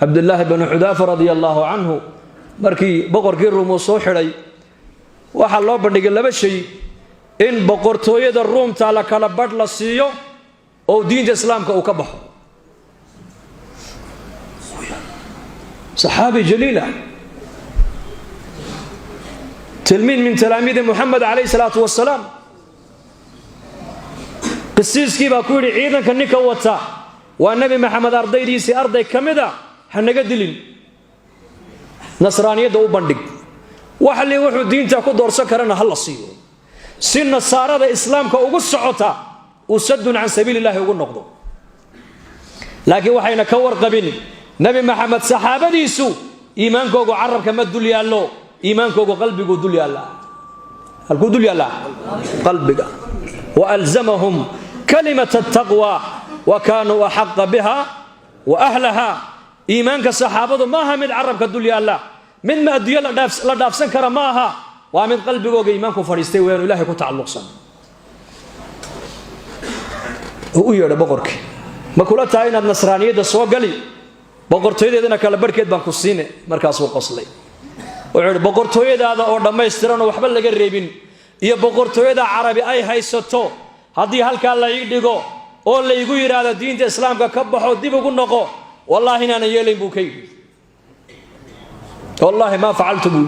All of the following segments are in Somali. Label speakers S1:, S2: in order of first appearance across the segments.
S1: عبد الله بن حذافة رضي الله عنه markii boqorkii Ruum soo xiray waxa loo bandhigay laba shay in boqortooyada Ruumta la kala badh la siiyo oo diinta islaamka uu ka baxo صحابي جليل تلميذ من تلاميذ محمد عليه الصلاة والسلام قسيس كيف أقول عيدا كنك وطا والنبي محمد أرضي ديسي أرضي كمدا حنقدلين نصرانية دو بندق وحلي وحو دين تاكو دور سكرنا هلا صيو سن السارة إسلام كأقول سعوتا وسد عن سبيل الله يقول نقضو لكن وحينا كور قبيني نبي محمد صحابة ديسو إيمانك وقو عرب كما الدولي الله إيمانك وقو قلبك الدولي الله القو دولي الله قلبك وألزمهم كلمة التقوى وكانوا أحق بها وأهلها إيمانك الصحابة ما هم عرب كالدولي الله من ما أدوية لداف سنكر ماها ومن قلبك وقو إيمانك فريستي وين إلهي كتعلق سن هو يرى بقرك ما كلها تاين النصرانية دا سوى قلي boqortooyadeedana kala barkeed baan ku siinay markaas uu qoslay wuxuu boqortooyadaada oo dhameestiran oo waxba laga reebin iyo boqortooyada carabi ay haysato hadii halka la ii dhigo oo la igu yiraahdo diinta islaamka ka baxo dib ugu noqo wallahi inaan yeelayn buu kay wallahi ma facaltu buu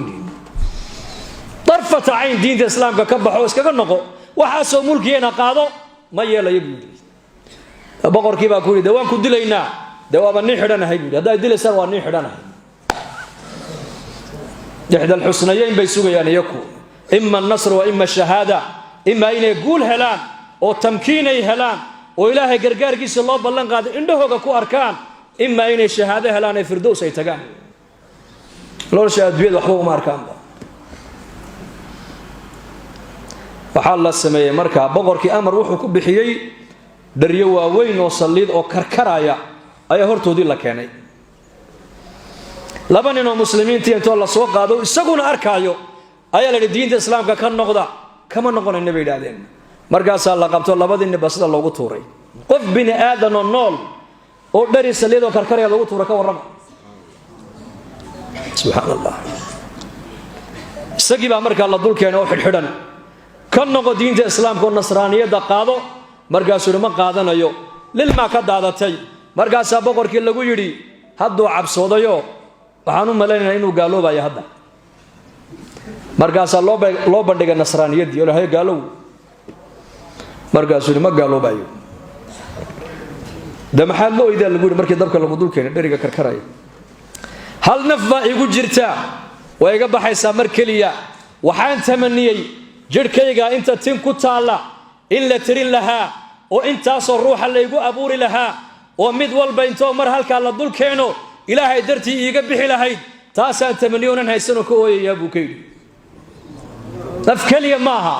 S1: darfata ayn diinta islaamka ka baxo iskaga noqo waxa soo mulkiyeena qaado ma yeelayo buu boqorkii baa ku yiri waan ku dilaynaa دوابا نيحدنا هاي بيقول هذا يدل سر ونيحدنا إحدى الحسنيين بيسوق يعني يكون إما النصر وإما الشهادة إما إن يقول هلان أو تمكيني هلان وإلهي قرقار كيس الله بلن قادر عنده كو أركان إما إن الشهادة هلان فردوس يتقان لو شهاد بيد وحبوه ما أركان وحال الله السماء مركا بغرك أمر وحكو بحيي دريوا وين وصليد أو كركرايا ayaa hortoodii la keenay laba nin oo muslimiintii inta la soo qaado isaguna arkaayo ayaa la diinta islaamka ka noqda kama noqonay nabi yiraahdeen markaas la qabto labadii nin basada loogu tuuray qof bini aadan oo nool oo dhari saliid oo karkaraya loogu tuuray ka warrama subhanallah isagii baa markaa la dul keenay oo xidhan ka noqo diinta islaamka oo nasraaniyada qaado markaas uu ma qaadanayo lilma ka daadatay markaas boqorkii lagu yiri hadduu cabsoodayo waxaan u maleynaa inuu gaaloobayo hadda markaas loo bandhigay nasraaniyadii oo hay gaalow markaas uu ma gaaloobayo maxaa loo idaa lagu yiri markii dabka lagu dul keenay dhariga karkaraya hal nafba igu jirta way iga baxaysaa mar kaliya waxaan tamaniyay jirkayga inta tin ku taala in la tirin lahaa oo intaas ruuxa la igu abuuri lahaa oo mid walba intoo mar halka la dul keeno ilaahay dartii iiga bixi lahayd taasaan tamaniyoon haysano ka ooyaya buu ka yiri naf kaliya maaha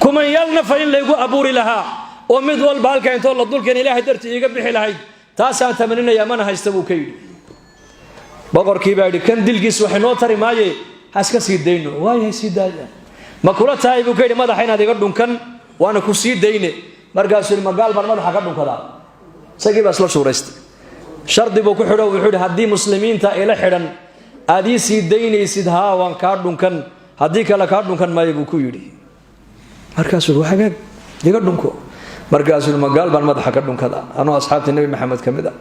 S1: kuma yalna fa in lagu abuuri lahaa oo mid walba halka intoo la dul keeno ilaahay dartii iiga bixi lahayd taasaan tamaninayaa mana haysta buu ka yiri boqorkii baa yiri kan dilgiis wax noo tari maaye haska sii deyno waayay sii daaya ma kula tahay buu ka yiri madaxa inaad iga dhunkan waana ku sii deyne markaas uu magaal baan madaxa ka dhunkada sagii baa isla shuuraystay shardi buu ku xidho wuxuu hadii muslimiinta ila xidhan aadii sii deynaysid haa waan ka dhunkan hadii kala ka dhunkan maayo buu ku yiri markaas uu waxaga iga dhunko markaas uu magaal baan madaxa ka dhunkada anoo asxaabtii nabi maxamed kamida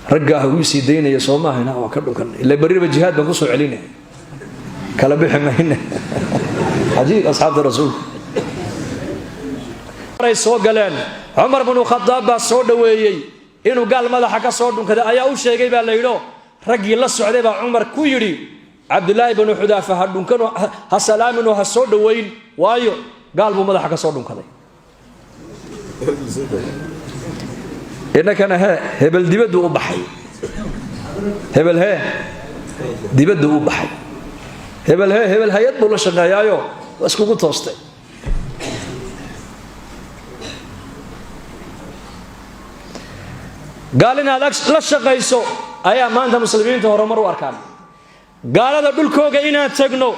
S1: ragga uu sii deynaya Soomaaliya waa ka dhunkan ila bariba jihaad baan ku soo celinay kala bixmayna عجيب أصحاب الرسول رئيس وقالان عمر بن الخطاب صود ويي إنه قال ماذا حكى صود كذا أيا وش جايب على يلو رجل الله السعودية عمر كويري عبد الله بن حذافة هدون كانوا هالسلام إنه هالصود وين وايو قال ماذا حكى صود كذا إنك أنا هبل دبده وبحي هبل دبده وبحي هبل هيد بولا شنايايو اسكو توستay قالنا لا شقيسو ايا maanta muslimiinta horumar u arkaan gaalada dhulkooga inaan tagno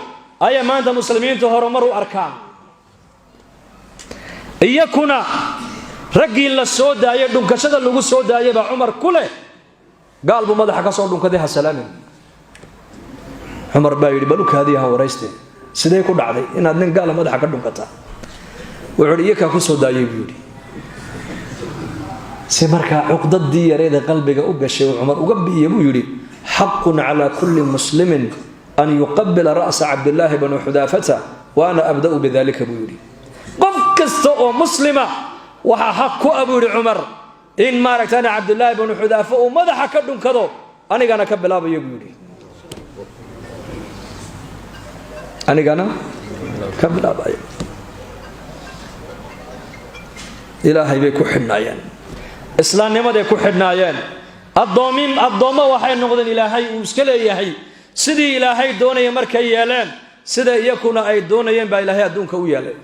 S1: ayaa maanta muslimiinta horumar u arkaan iyakuna raggii la soo daayay dhunkashada lagu soo daayay baa Umar kule gaal buu madaxa ka soo dhunkaday ha salaamin Umar baa yiri balukaadii ha wareystay sidee ku dhacday inaad nin gaal madaxa ka dhunkata wuxuu iyaka ku soo daayay buu yiri si marka uqdadii yareeda qalbiga u gashay Umar uga biyay buu yiri haqqun ala kulli muslimin an yuqabbila ra's Abdullah ibn Hudafata wa ana abda'u bidhalika buu yiri qof kasta oo muslima waxa xaq ku abu yiri Umar in maaragtana Abdullah ibn Hudafa oo madaxa ka dhunkado anigana ka bilaabayo buu yiri anigana ka bilaabayo ilaahay bay ku xidhnaayeen islaamnimaday ku xidhnaayeen addoommo waxay noqdeen ilaahay uu iska leeyahay sidii ilaahay doonaya markay yeeleen sida iyakuna ay doonayeen baa ilaahay adduunka u yeelay